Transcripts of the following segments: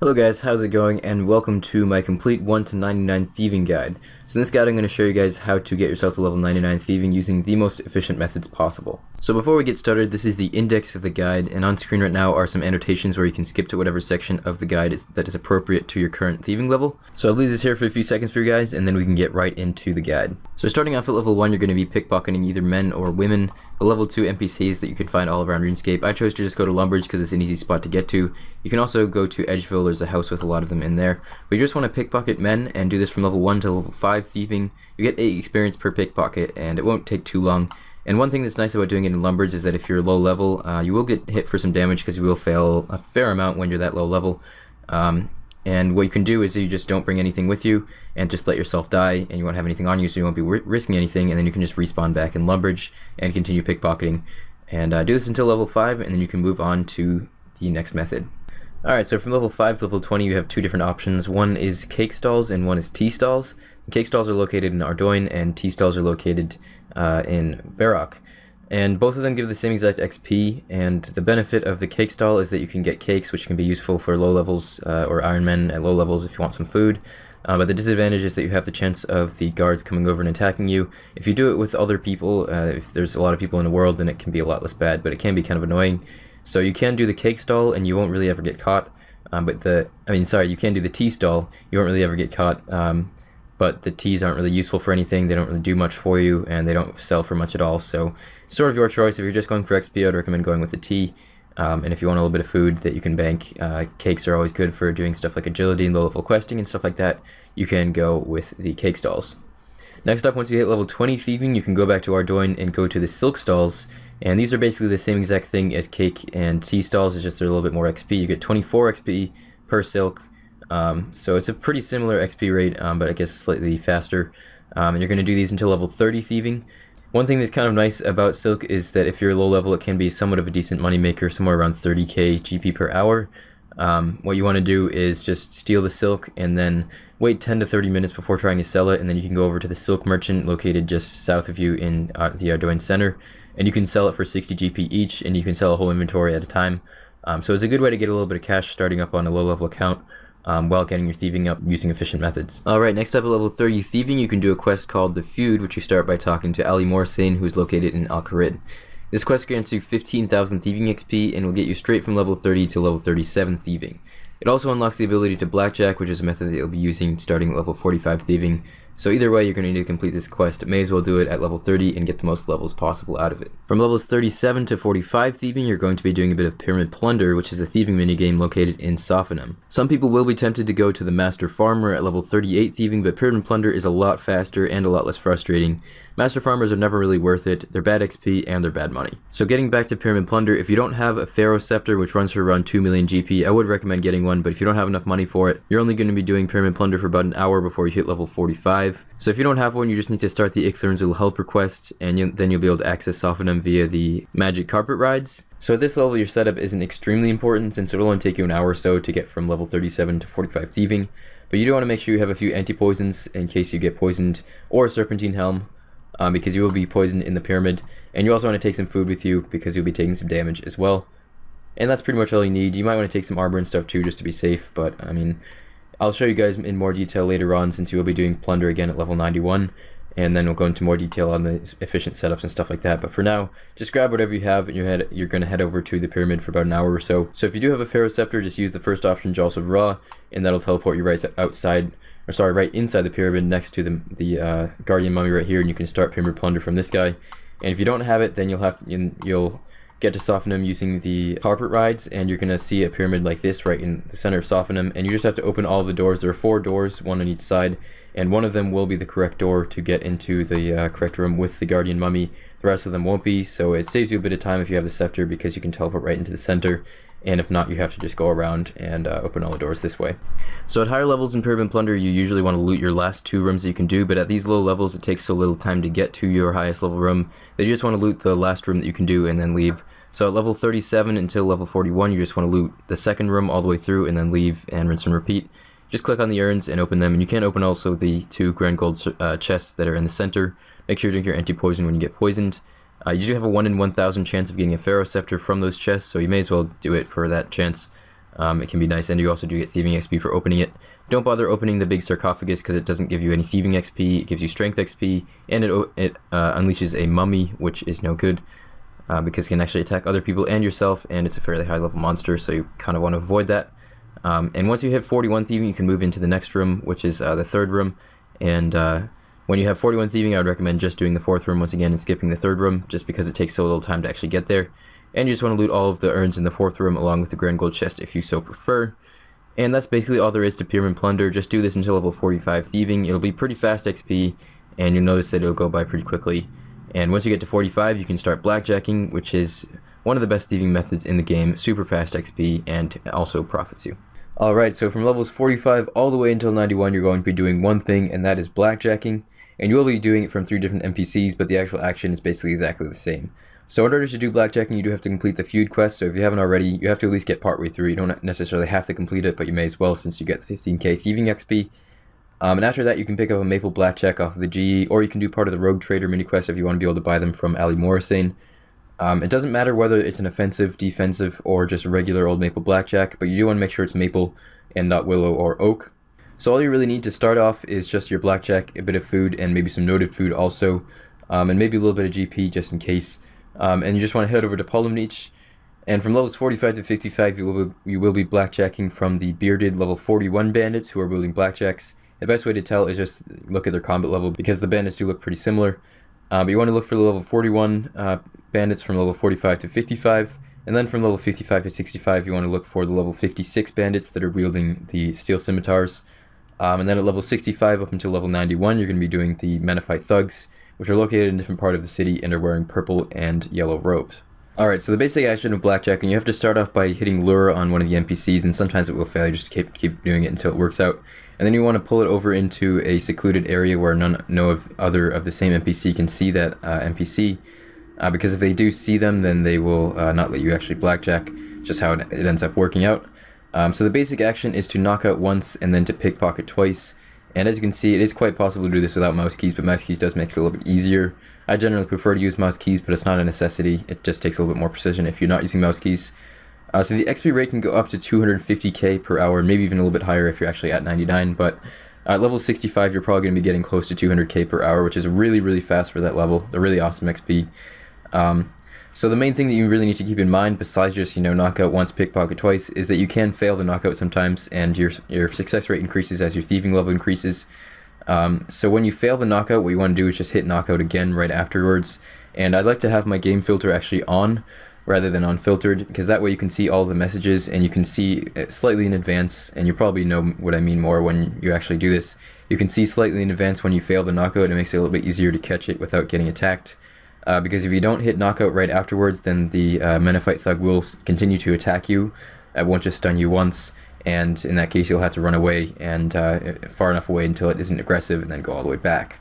Hello guys, how's it going, and welcome to my complete 1 to 99 thieving guide. So in this guide I'm going to show you guys how to get yourself to level 99 thieving using the most efficient methods possible. So before we get started, this is the index of the guide, and on screen right now are some annotations where you can skip to whatever section of the guide that is appropriate to your current thieving level. So I'll leave this here for a few seconds for you guys, and then we can get right into the guide. So starting off at level 1, you're going to be pickpocketing either men or women, the level 2 NPCs that you can find all around RuneScape. I chose to just go to Lumbridge because it's an easy spot to get to. You can also go to Edgeville, there's a house with a lot of them in there. But you just want to pickpocket men and do this from level 1 to level 5 thieving. You get 8 experience per pickpocket and it won't take too long. And one thing that's nice about doing it in Lumbridge is that if you're low level, you will get hit for some damage because you will fail a fair amount when you're that low level. And what you can do is you just don't bring anything with you and just let yourself die, and you won't have anything on you, so you won't be risking anything, and then you can just respawn back in Lumbridge and continue pickpocketing. And do this until level 5, and then you can move on to the next method. Alright, so from level 5 to level 20 you have two different options. One is cake stalls and one is tea stalls. Cake stalls are located in Ardoin and tea stalls are located in Varrock. And both of them give the same exact XP, and the benefit of the cake stall is that you can get cakes, which can be useful for low levels or Iron Men at low levels if you want some food. But the disadvantage is that you have the chance of the guards coming over and attacking you. If you do it with other people, if there's a lot of people in the world, then it can be a lot less bad, but it can be kind of annoying. So you can do the cake stall and you won't really ever get caught. You can do the tea stall, you won't really ever get caught. But the teas aren't really useful for anything, they don't really do much for you, and they don't sell for much at all, so sort of your choice. If you're just going for XP, I'd recommend going with the tea, and if you want a little bit of food that you can bank, cakes are always good for doing stuff like agility and low-level questing and stuff like that. You can go with the cake stalls. Next up, once you hit level 20 thieving, you can go back to Ardoin and go to the silk stalls, and these are basically the same exact thing as cake and tea stalls, it's just they're a little bit more XP. You get 24 XP per silk. So it's a pretty similar XP rate, but I guess slightly faster. And you're going to do these until level 30 thieving. One thing that's kind of nice about silk is that if you're low level, it can be somewhat of a decent money maker, somewhere around 30k GP per hour. What you want to do is just steal the silk and then wait 10 to 30 minutes before trying to sell it, and then you can go over to the silk merchant located just south of you in the Ardoin Center, and you can sell it for 60 GP each, and you can sell a whole inventory at a time. So it's a good way to get a little bit of cash starting up on a low level account. While getting your thieving up using efficient methods. Alright, next up at level 30 thieving, you can do a quest called the FEUD, which you start by talking to Ali Morsane, who's located in Al-Kharid. This quest grants you 15,000 thieving XP and will get you straight from level 30 to level 37 thieving. It also unlocks the ability to blackjack, which is a method that you'll be using starting at level 45 thieving. So either way, you're going to need to complete this quest. May as well do it at level 30 and get the most levels possible out of it. From levels 37 to 45 thieving, you're going to be doing a bit of Pyramid Plunder, which is a thieving minigame located in Sophanum. Some people will be tempted to go to the Master Farmer at level 38 thieving, but Pyramid Plunder is a lot faster and a lot less frustrating. Master Farmers are never really worth it, they're bad XP and they're bad money. So getting back to Pyramid Plunder, if you don't have a Pharaoh Scepter, which runs for around 2 million GP, I would recommend getting one, but if you don't have enough money for it, you're only going to be doing Pyramid Plunder for about an hour before you hit level 45. So if you don't have one, you just need to start the Icthurn's Helper quest, and then you'll be able to access Sophanum via the Magic Carpet Rides. So at this level, your setup isn't extremely important, since it'll only take you an hour or so to get from level 37 to 45 thieving, but you do want to make sure you have a few anti-poisons in case you get poisoned, or a Serpentine Helm, because you will be poisoned in the pyramid, and you also want to take some food with you because you'll be taking some damage as well. And that's pretty much all you need. You might want to take some armor and stuff too just to be safe, but I mean, I'll show you guys in more detail later on, since you will be doing Plunder again at level 91, and then we'll go into more detail on the efficient setups and stuff like that. But for now, just grab whatever you have in your head. You're going to head over to the pyramid for about an hour or so. So if you do have a Pharaoh Scepter, just use the first option, Jaws of Ra, and that'll teleport you right inside the pyramid next to the Guardian Mummy right here, and you can start Pyramid Plunder from this guy. And if you don't have it, then you'll get to Sophanum using the carpet rides, and you're going to see a pyramid like this right in the center of Sophanum, and you just have to open all the doors. There are 4 doors, one on each side, and one of them will be the correct door to get into the correct room with the Guardian Mummy. The rest of them won't be, so it saves you a bit of time if you have the scepter, because you can teleport right into the center, and if not, you have to just go around and open all the doors this way. So at higher levels in Pyramid Plunder, you usually want to loot your last 2 rooms that you can do, but at these low levels, it takes so little time to get to your highest level room that you just want to loot the last room that you can do and then leave. So at level 37 until level 41, you just want to loot the second room all the way through and then leave and rinse and repeat. Just click on the urns and open them, and you can open also the 2 grand gold chests that are in the center. Make sure to drink your anti-poison when you get poisoned. You do have a 1 in 1,000 chance of getting a Pharaoh Scepter from those chests, so you may as well do it for that chance. It can be nice, and you also do get thieving XP for opening it. Don't bother opening the big sarcophagus because it doesn't give you any thieving XP. It gives you strength XP, and it unleashes a mummy, which is no good because it can actually attack other people and yourself, and it's a fairly high level monster, so you kind of want to avoid that. And once you hit 41 thieving, you can move into the next room, which is the third room. And when you have 41 thieving, I would recommend just doing the fourth room once again and skipping the third room, just because it takes so little time to actually get there. And you just want to loot all of the urns in the fourth room along with the grand gold chest if you so prefer. And that's basically all there is to Pyramid Plunder. Just do this until level 45 thieving. It'll be pretty fast XP, and you'll notice that it'll go by pretty quickly. And once you get to 45, you can start blackjacking, which is one of the best thieving methods in the game. Super fast XP, and also profits you. Alright, so from levels 45 all the way until 91, you're going to be doing one thing, and that is blackjacking. And you will be doing it from 3 different NPCs, but the actual action is basically exactly the same. So in order to do blackjacking, you do have to complete the FEUD quest, so if you haven't already, you have to at least get partway through. You don't necessarily have to complete it, but you may as well since you get the 15k thieving XP. And after that, you can pick up a maple blackjack off of the GE, or you can do part of the rogue trader mini quest if you want to be able to buy them from Ali Morrisane. It doesn't matter whether it's an offensive, defensive, or just a regular old maple blackjack, but you do want to make sure it's maple and not willow or oak. So all you really need to start off is just your blackjack, a bit of food, and maybe some noted food also, and maybe a little bit of GP just in case. And you just want to head over to Polumnich, and from levels 45 to 55 you will be blackjacking from the bearded level 41 bandits who are wielding blackjacks. The best way to tell is just look at their combat level, because the bandits do look pretty similar. But you want to look for the level 41 bandits from level 45 to 55, and then from level 55 to 65 you want to look for the level 56 bandits that are wielding the steel scimitars. And then at level 65 up until level 91 you're going to be doing the Menifite thugs, which are located in a different part of the city and are wearing purple and yellow robes. Alright, so the basic action of blackjacking, you have to start off by hitting lure on one of the NPCs, and sometimes it will fail. You just keep doing it until it works out. And then you want to pull it over into a secluded area where no other of the same NPC can see that NPC, because if they do see them, then they will not let you actually blackjack, just how it ends up working out. So the basic action is to knock out once and then to pickpocket twice. And as you can see, it is quite possible to do this without mouse keys, but mouse keys does make it a little bit easier. I generally prefer to use mouse keys, but it's not a necessity. It just takes a little bit more precision if you're not using mouse keys. So the XP rate can go up to 250k per hour, maybe even a little bit higher if you're actually at 99, but at level 65 you're probably going to be getting close to 200k per hour, which is really, really fast for that level. They're really awesome XP. So the main thing that you really need to keep in mind, besides just, knockout once, pickpocket twice, is that you can fail the knockout sometimes, and your success rate increases as your thieving level increases. So when you fail the knockout, what you want to do is just hit knockout again right afterwards. And I'd like to have my game filter actually on, rather than unfiltered, because that way you can see all the messages, and you can see it slightly in advance, and you probably know what I mean more when you actually do this. You can see slightly in advance when you fail the knockout. It makes it a little bit easier to catch it without getting attacked. Because if you don't hit knockout right afterwards, then the Menifite thug will continue to attack you. It won't just stun you once, and in that case you'll have to run away, and far enough away until it isn't aggressive, and then go all the way back.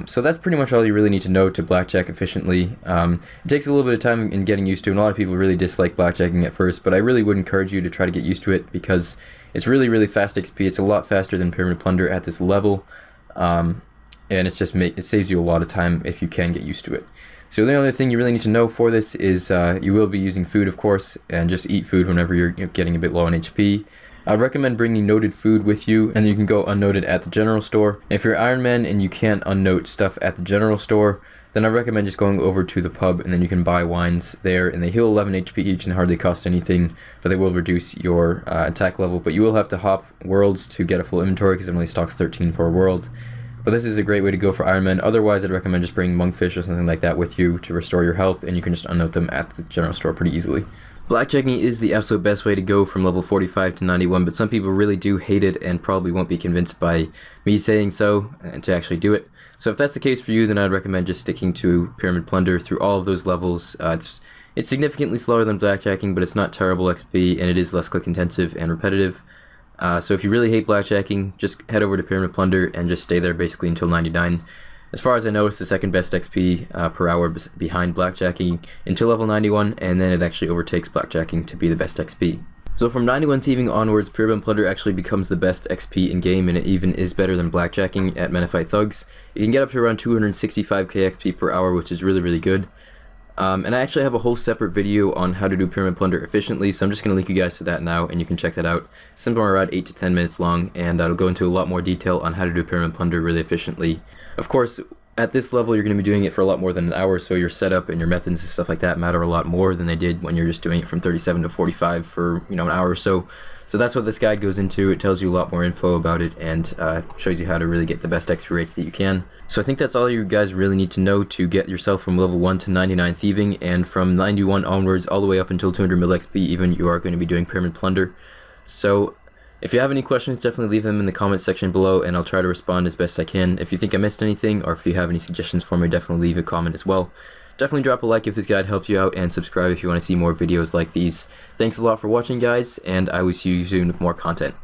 So that's pretty much all you really need to know to blackjack efficiently. It takes a little bit of time in getting used to, and a lot of people really dislike blackjacking at first, but I really would encourage you to try to get used to it, because it's really, really fast XP. It's a lot faster than Pyramid Plunder at this level. And it saves you a lot of time if you can get used to it. So the only other thing you really need to know for this is you will be using food, of course, and just eat food whenever you're getting a bit low on HP. I'd recommend bringing noted food with you, and you can go unnoted at the general store. If you're Iron Man and you can't unnote stuff at the general store, then I recommend just going over to the pub, and then you can buy wines there, and they heal 11 HP each and hardly cost anything, but they will reduce your attack level. But you will have to hop worlds to get a full inventory, because it only stocks 13 per world. But this is a great way to go for Iron Man. Otherwise, I'd recommend just bringing monkfish or something like that with you to restore your health, and you can just unnote them at the general store pretty easily. Blackjacking is the absolute best way to go from level 45 to 91, but some people really do hate it and probably won't be convinced by me saying so and to actually do it. So if that's the case for you, then I'd recommend just sticking to Pyramid Plunder through all of those levels. It's significantly slower than blackjacking, but it's not terrible XP, and it is less click intensive and repetitive. So if you really hate blackjacking, just head over to Pyramid Plunder and just stay there basically until 99. As far as I know, it's the second best XP per hour behind blackjacking until level 91, and then it actually overtakes blackjacking to be the best XP. So from 91 thieving onwards, Pyramid Plunder actually becomes the best XP in game, and it even is better than blackjacking at Menifite thugs. You can get up to around 265k XP per hour, which is really, really good. And I actually have a whole separate video on how to do pyramid plunder efficiently, so I'm just going to link you guys to that now, and you can check that out. Somewhere around 8 to 10 minutes long, and I'll go into a lot more detail on how to do pyramid plunder really efficiently. Of course, at this level you're going to be doing it for a lot more than an hour, so your setup and your methods and stuff like that matter a lot more than they did when you're just doing it from 37 to 45 for, an hour or so. So that's what this guide goes into. It tells you a lot more info about it, and shows you how to really get the best XP rates that you can. So I think that's all you guys really need to know to get yourself from level 1 to 99 thieving, and from 91 onwards all the way up until 200 mil XP even, you are going to be doing pyramid plunder. So if you have any questions, definitely leave them in the comment section below, and I'll try to respond as best I can. If you think I missed anything, or if you have any suggestions for me, definitely leave a comment as well. Definitely drop a like if this guide helped you out, and subscribe if you want to see more videos like these. Thanks a lot for watching, guys, and I will see you soon with more content.